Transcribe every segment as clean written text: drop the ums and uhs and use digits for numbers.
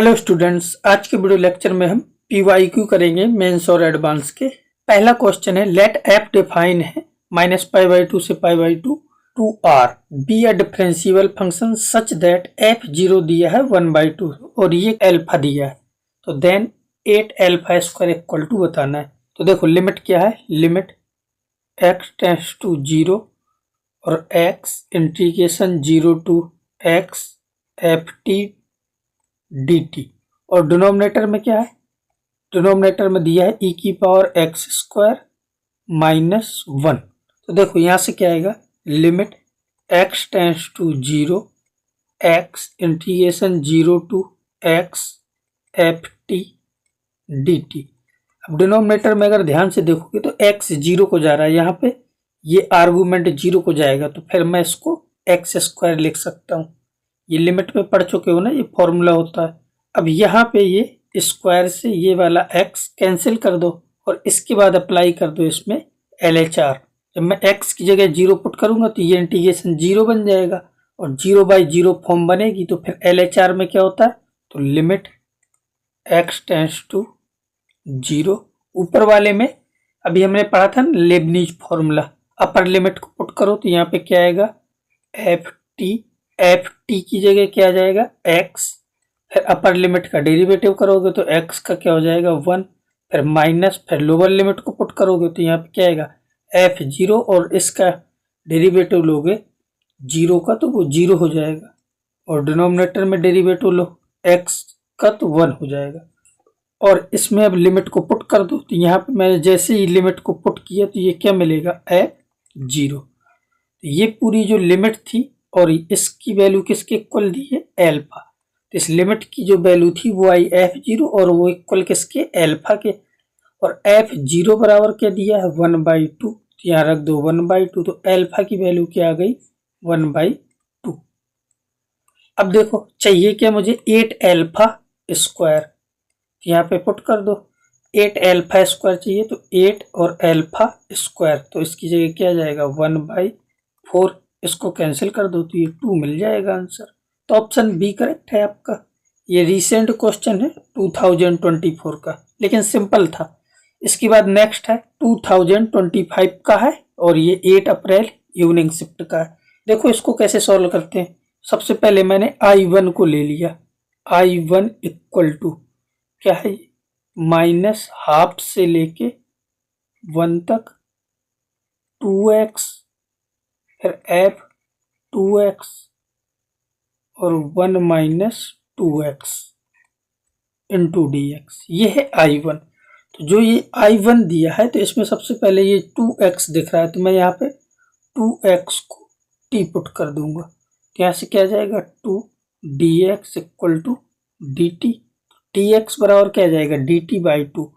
Hello students, आज के video lecture में हम पीवाईक्यू करेंगे मेंस और एडवांस के। पहला क्वेश्चन है लेट एफ डिफाइन है -π/2 से π/2 to R be a differentiable function such that f zero दिया है 1/2 और ये अल्फा दिया है, तो then 8 alpha square equal to बताना है। तो देखो लिमिट क्या है, लिमिट x टेंड्स टू 0 और x integration 0 to x f t dt और डिनोमिनेटर में क्या है, डिनोमिनेटर में दिया है e की पावर x स्क्वायर -1। तो देखो यहां से क्या आएगा, limit x tends to 0 x integration 0 to x f t dt। अब डिनोमिनेटर में अगर ध्यान से देखोगे तो x 0 को जा रहा है, यहाँ पे ये आर्गुमेंट 0 को जाएगा, तो फिर मैं इसको x स्क्वायर लिख सकता हूँ। ये लिमिट में पढ़ चुके हो ना, ये फॉर्मूला होता है। अब यहाँ पे ये स्क्वायर से ये वाला x कैंसिल कर दो और इसके बाद अप्लाई कर दो इसमें LHR। जब मैं x की जगह 0 पुट करूंगा तो ये इंटीग्रेशन 0 बन जाएगा और 0/0 फॉर्म बनेगी, तो फिर LHR में क्या होता है, तो लिमिट x टेंड्स टू 0। ऊपर वाले में अभी हमने पढ़ा था ना लेबनीज फॉर्मूला, अपर लिमिट को पुट करो तो यहाँ पे क्या आएगा, एफ टी की जगह क्या आ जाएगा x, फिर अपर लिमिट का डेरिवेटिव करोगे तो x का क्या हो जाएगा 1, फिर माइनस, फिर लोअर लिमिट को पुट करोगे तो यहाँ पे क्या आएगा f0 और इसका डेरिवेटिव लोगे 0 का तो वो 0 हो जाएगा और डिनोमिनेटर में डेरिवेटिव लो x का तो 1 हो जाएगा। और इसमें अब लिमिट को पुट कर दो तो यहाँ पे मैंने जैसे ही लिमिट को पुट किया तो ये क्या मिलेगा f0। ये पूरी जो लिमिट थी और इसकी वैल्यू किसके इक्वल दी है, अल्फा। तो इस लिमिट की जो वैल्यू थी वो आई f0 और वो इक्वल किसके, अल्फा के। और f0 बराबर क्या दिया है 1/2, तो यहाँ रख दो 1/2, तो अल्फा की वैल्यू क्या आ गई 1/2। अब देखो चाहिए क्या मुझे 8 अल्फा स्क्वायर, यहाँ पे पुट कर दो 8 अल्फा स्क्वायर चाहिए, तो 8 और अल्फा स्क्वायर, तो इसकी जगह क्या जाएगा 1/4, इसको कैंसिल कर दो तो ये 2 मिल जाएगा आंसर। तो ऑप्शन बी करेक्ट है आपका। ये रिसेंट क्वेश्चन है 2024 का, लेकिन सिंपल था। इसके बाद नेक्स्ट है 2025 का है और ये 8 अप्रैल इवनिंग शिफ्ट का है। देखो इसको कैसे सॉल्व करते हैं। सबसे पहले मैंने I1 को ले लिया, I1 इक्वल टू क्या है, -12 से लेके 1 तक 2x, फिर f2x और 1 - 2x इंटू dx, ये है I1। तो जो ये I1 दिया है तो इसमें सबसे पहले ये 2x दिख रहा है, तो मैं यहाँ पे 2x को t पुट कर दूंगा, तो यहाँ से क्या जाएगा 2dx equal to dt, dx बराबर क्या जाएगा dt/2।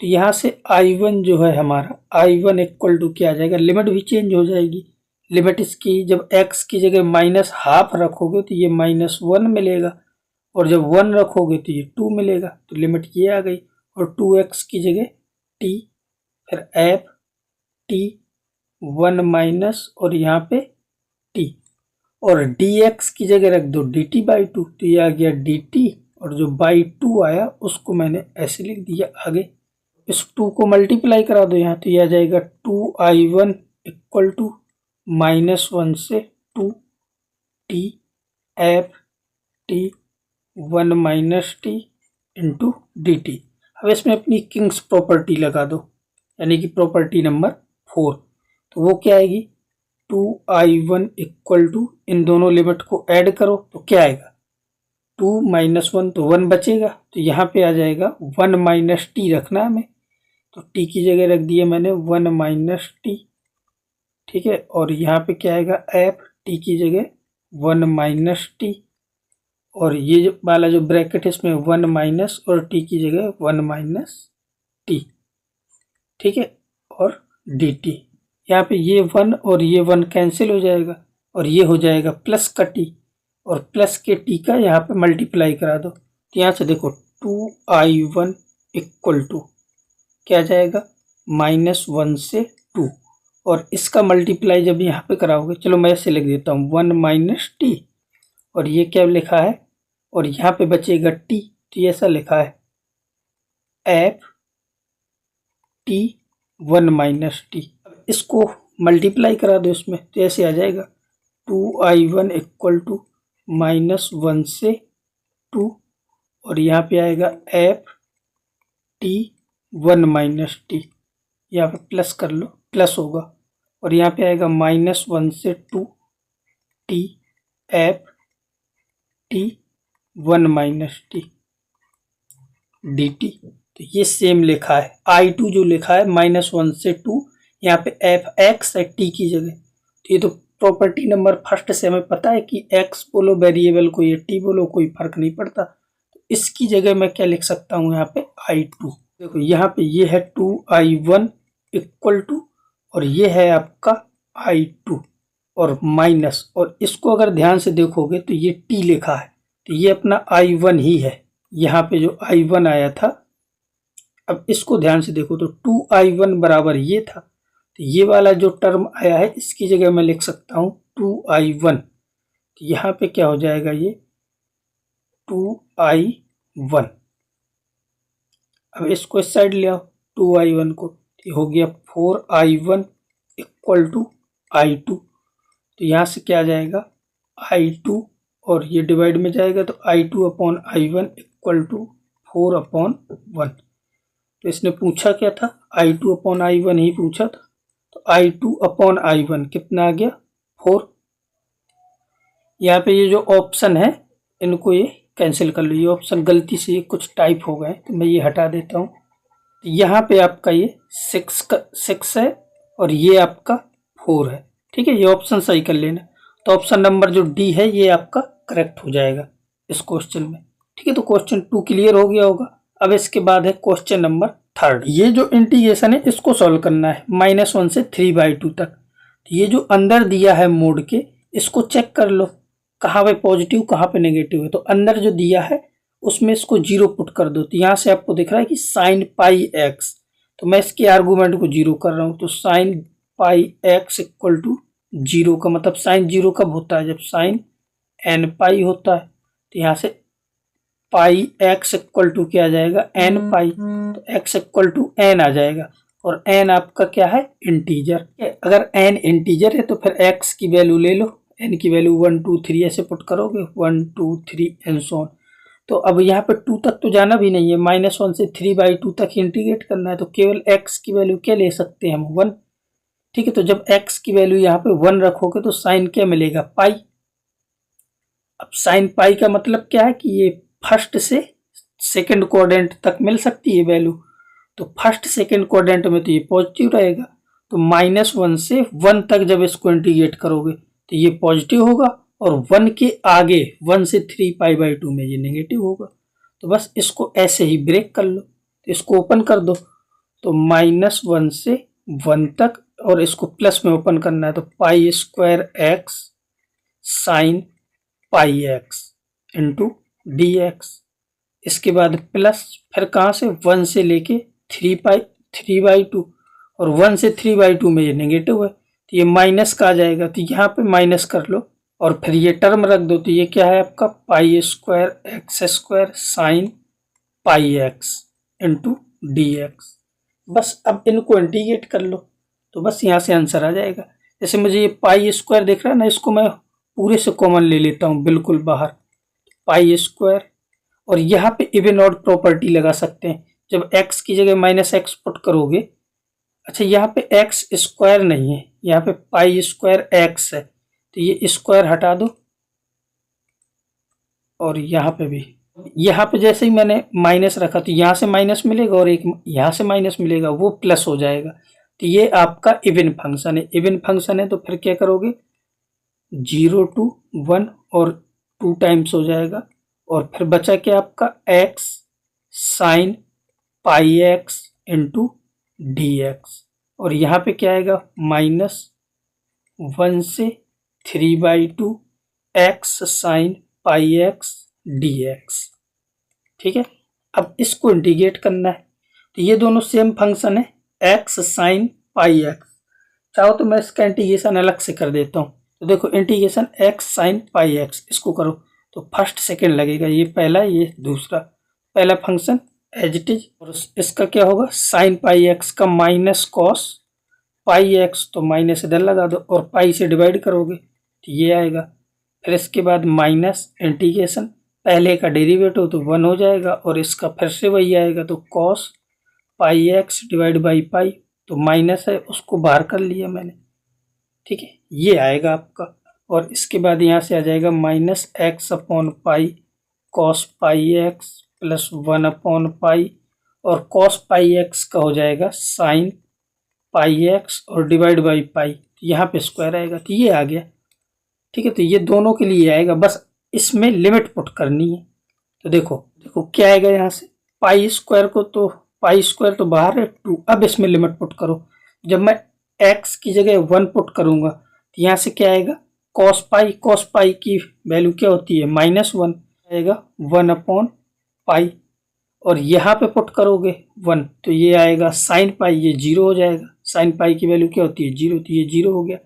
तो यहाँ से I1 जो है हमारा, I1 इक्वल टू क्या आ जाएगा, लिमिट भी चेंज हो जाएगी। लिमिट इसकी जब x की जगह -12 रखोगे तो ये -1 मिलेगा और जब 1 रखोगे तो ये 2 मिलेगा, तो लिमिट ये आ गई। और 2x की जगह t, फिर f t 1 - और यहाँ पे t और dx की जगह रख दो dt/2, तो ये आ गया dt और जो /2 आया उसको मैंने ऐसे लिख दिया आगे। इस 2 को मल्टीप्लाई करा दो यहाँ, तो यह आ जाएगा 2I1 इक्वल टू -1 से 2t f t 1 - t into dt। अब इसमें अपनी किंग्स प्रॉपर्टी लगा दो, यानी कि प्रॉपर्टी नंबर 4, तो वो क्या आएगी 2I1 इक्वल टू, इन दोनों लिमिट को ऐड करो तो क्या आएगा 2 - 1, तो 1 बचेगा, तो यहाँ पे आ जाएगा 1 - t रखना हमें, तो t की जगह रख दिया मैंने 1 - t, ठीक है। और यहाँ पे क्या आएगा f t की जगह 1 - t और ये जो वाला जो ब्रैकेट है इसमें 1 - और t की जगह 1 - t, ठीक है। और dt, यहाँ पे ये 1 और ये 1 कैंसिल हो जाएगा और ये हो जाएगा प्लस का t और प्लस के t का यहाँ पे मल्टीप्लाई करा दो, तो यहाँ से देखो 2I1 इक्वल टू क्या जाएगा -1 से 2 और इसका मल्टीप्लाई जब यहाँ पे कराओगे, चलो मैं ऐसे लिख देता हूँ 1 - t और ये क्या लिखा है और यहाँ पे बचेगा टी, तो ऐसा लिखा है एफ टी 1 माइनस टी। इसको मल्टीप्लाई करा दो इसमें, तो ऐसे आ जाएगा 2i1 इक्वल टू -1 से 2, और यहाँ पे आएगा एफ टी 1 माइनस टी, यहाँ पे प्लस कर लो, प्लस होगा, और यहाँ पे आएगा -1 से 2 T F T 1 minus T D T. तो ये सेम लिखा है, I2 जो लिखा है -1 से 2, यहाँ पे एफ एक्स है टी की जगह। तो ये तो प्रॉपर्टी नंबर फर्स्ट से हमें पता है कि एक्स बोलो वेरिएबल को, ये टी बोलो, कोई फर्क नहीं पड़ता। तो इसकी जगह मैं क्या लिख सकता हूँ यहाँ पे I2। देखो यहाँ पे ये है 2i1 इक्वल टू, और ये है आपका I2 और माइनस, और इसको अगर ध्यान से देखोगे तो ये टी लिखा है, तो ये अपना I1 ही है, यहाँ पे जो I1 आया था। अब इसको ध्यान से देखो तो 2i1 बराबर ये था, तो ये वाला जो टर्म आया है इसकी जगह मैं लिख सकता हूँ 2i1। तो यहाँ पे क्या हो जाएगा, ये 2i1। अब इसको इस साइड ले आओ 2i1 को, तो हो गया 4i1 इक्वल टू I2। तो यहाँ से क्या आ जाएगा I2, और ये डिवाइड में जाएगा तो I2 upon I1 equal to 4/1। तो इसने पूछा क्या था, I2 अपॉन I1 ही पूछा था, तो I2 अपॉन I1 कितना आ गया 4। यहाँ पे ये जो ऑप्शन है इनको ये कैंसिल कर लो, ये ऑप्शन गलती से ये कुछ टाइप हो गए, तो मैं ये हटा देता हूँ। तो यहाँ पे आपका ये 6 है और ये आपका 4 है, ठीक है, ये ऑप्शन सही कर लेना। तो ऑप्शन नंबर जो डी है ये आपका करेक्ट हो जाएगा इस क्वेश्चन में, ठीक है। तो क्वेश्चन 2 क्लियर हो गया होगा। अब इसके बाद है क्वेश्चन नंबर 3। ये जो इंटीग्रेशन है इसको सॉल्व करना है -1 से 3/2 तक। तो ये जो अंदर दिया है मोड के, इसको चेक कर लो कहाँ पे पॉजिटिव कहाँ पे नेगेटिव है। तो अंदर जो दिया है उसमें इसको 0 पुट कर दो, तो यहाँ से आपको दिख रहा है कि sin πx, तो मैं इसके आर्गूमेंट को 0 कर रहा हूँ। तो sin πx इक्वल टू 0 का मतलब साइन 0 कब होता है, जब साइन nπ होता है। तो यहाँ से पाई एक्स इक्वल टू क्या आ जाएगा n पाई, तो x इक्वल टू n आ जाएगा, और n आपका क्या है इंटीजर। अगर n इंटीजर है तो फिर x की वैल्यू ले लो, n की वैल्यू 1 2 3 ऐसे पुट करोगे 1 2 3 एंड सो ऑन। तो अब यहाँ पे 2 तक तो जाना भी नहीं है, -1 से 3/2 तक इंटीग्रेट करना है, तो केवल x की वैल्यू क्या ले सकते हैं हम 1, ठीक है। तो जब x की वैल्यू यहाँ पे 1 रखोगे तो साइन क्या मिलेगा पाई। अब साइन पाई का मतलब क्या है कि ये फर्स्ट से सेकंड क्वाड्रेंट तक मिल सकती है वैल्यू, तो फर्स्ट सेकंड क्वाड्रेंट में तो ये पॉजिटिव रहेगा। तो -1 से 1 तक जब इसको इंटीग्रेट करोगे तो ये पॉजिटिव होगा, और 1 के आगे 1 से 3π/2 में ये नेगेटिव होगा। तो बस इसको ऐसे ही ब्रेक कर लो, तो इसको ओपन कर दो, तो -1 से 1 तक, और इसको प्लस में ओपन करना है, तो π² sin πx इंटू dx। इसके बाद प्लस, फिर कहाँ से 1 से लेके 3/2, और 1 से 3/2 में ये नेगेटिव है, तो ये माइनस का आ जाएगा, तो यहाँ पे माइनस कर लो और फिर ये टर्म रख दो। तो ये क्या है आपका π² sin πx इंटू dx। बस अब इनको इंटीग्रेट कर लो, तो बस यहाँ से आंसर आ जाएगा। जैसे मुझे ये π² दिख रहा है ना, इसको मैं पूरे से कॉमन ले लेता हूँ बिल्कुल बाहर, π², और यहाँ पे इवन ऑड प्रॉपर्टी लगा सकते हैं। जब x की जगह -x पुट करोगे, अच्छा यहाँ पे x² नहीं है, यहाँ पे π²x है, तो ये स्क्वायर हटा दो, और यहाँ पे भी, यहाँ पे जैसे ही मैंने माइनस रखा तो यहाँ से माइनस मिलेगा और एक यहाँ से माइनस मिलेगा, वो प्लस हो जाएगा। तो ये आपका इवन फंक्शन है, इवन फंक्शन है तो फिर क्या करोगे 0 to 1 और 2 टाइम्स हो जाएगा, और फिर बचा क्या आपका x sin πx into dx, और यहाँ पे क्या आएगा -1 से 3/2 x sin πx dx, ठीक है। अब इसको इंटीग्रेट करना है, तो ये दोनों सेम फंक्शन है x sin πx। चाहो तो मैं इसका इंटीग्रेशन अलग से कर देता हूँ, तो देखो इंटीग्रेशन x sin πx, इसको करो तो फर्स्ट सेकंड लगेगा, ये पहला ये दूसरा। पहला फंक्शन एज इट इज, और इसका क्या होगा साइन पाई एक्स का माइनस कॉस पाई एक्स, तो माइनस इधर लगा दो और पाई से डिवाइड करोगे तो ये आएगा। फिर इसके बाद माइनस इंटीग्रेशन, पहले का डेरिवेटिव तो 1 हो जाएगा और इसका फिर से वही आएगा, तो cos pi x divide by pi, तो माइनस है उसको बाहर कर लिया मैंने, ठीक है, ये आएगा आपका। और इसके बाद यहाँ से आ जाएगा minus x upon pi cos pi x plus 1 upon pi, और कॉस पाई एक्स का हो जाएगा साइन पाई एक्स और डिवाइड बाई पाई, यहाँ पे स्क्वायर आएगा, तो ये आ गया, ठीक है। तो ये दोनों के लिए आएगा, बस इसमें लिमिट पुट करनी है। तो देखो देखो क्या आएगा यहाँ से, पाई स्क्वायर तो बाहर है 2, अब इसमें लिमिट पुट करो। जब मैं x की जगह 1 पुट करूंगा तो यहाँ से क्या आएगा कॉस पाई की वैल्यू क्या होती है -1 आएगा 1 अपॉन पाई, और यहाँ पे पुट करोगे 1 तो ये आएगा साइन पाई, ये 0 हो जाएगा, साइन पाई की वैल्यू क्या होती है 0, तो ये 0 हो गया।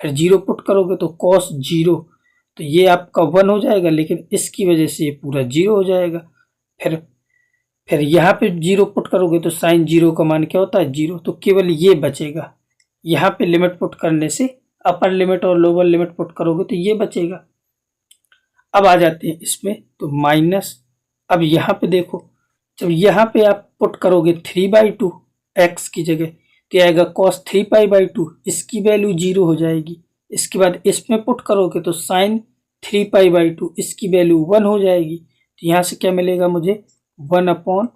फिर 0 पुट करोगे तो कॉस 0, तो ये आपका 1 हो जाएगा, लेकिन इसकी वजह से ये पूरा 0 हो जाएगा। फिर यहाँ पे 0 पुट करोगे तो साइन 0 का मान क्या होता है 0, तो केवल ये बचेगा। यहाँ पे लिमिट पुट करने से अपर लिमिट और लोअर लिमिट पुट करोगे तो ये बचेगा। अब आ जाते हैं इसमें, तो माइनस, अब यहाँ पे देखो, जब यहाँ पे आप पुट करोगे 3/2 एक्स की जगह तो आएगा कॉस 3π/2, इसकी वैल्यू 0 हो जाएगी। इसके बाद इसमें पुट करोगे तो साइन 3π/2, इसकी वैल्यू 1 हो जाएगी। तो यहाँ से क्या मिलेगा मुझे 1 upon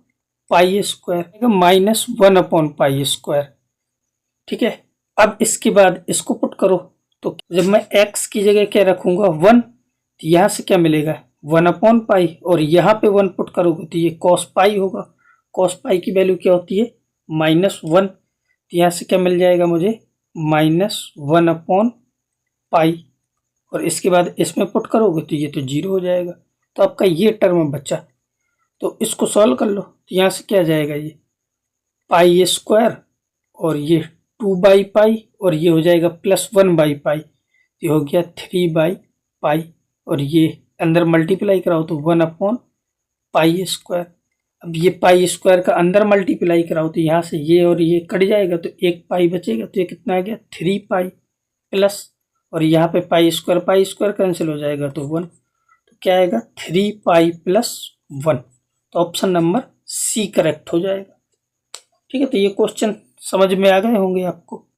pi square, -1 upon pi square, ठीक है। अब इसके बाद इसको पुट करो, तो जब मैं x की जगह क्या रखूंगा 1, तो यहाँ से क्या मिलेगा 1 अपॉन पाई, और यहाँ पे 1 पुट करोगे तो ये कॉस पाई होगा। कॉस पाई की वैल्यू क्या होती है -1, तो यहाँ से क्या मिल जाएगा मुझे -1 अपॉन पाई, और इसके बाद इसमें पुट करोगे तो ये तो 0 हो जाएगा। तो आपका ये टर्म बचा, तो इसको सॉल्व कर लो, तो यहाँ से क्या आ जाएगा ये पाई स्क्वायर, और ये 2/पाई, और ये हो जाएगा +1/पाई, ये हो गया 3/पाई, और ये अंदर मल्टीप्लाई कराओ तो 1 अपॉन पाई स्क्वायर। अब ये पाई स्क्वायर का अंदर मल्टीप्लाई कराओ तो यहाँ से ये और ये कट जाएगा, तो 1 पाई बचेगा, तो ये कितना आ गया 3 पाई प्लस, और यहाँ पे पाई स्क्वायर कैंसिल हो जाएगा तो 1, तो क्या आएगा 3 पाई प्लस 1, तो ऑप्शन नंबर सी करेक्ट हो जाएगा, ठीक है। तो ये क्वेश्चन समझ में आ गए होंगे आपको।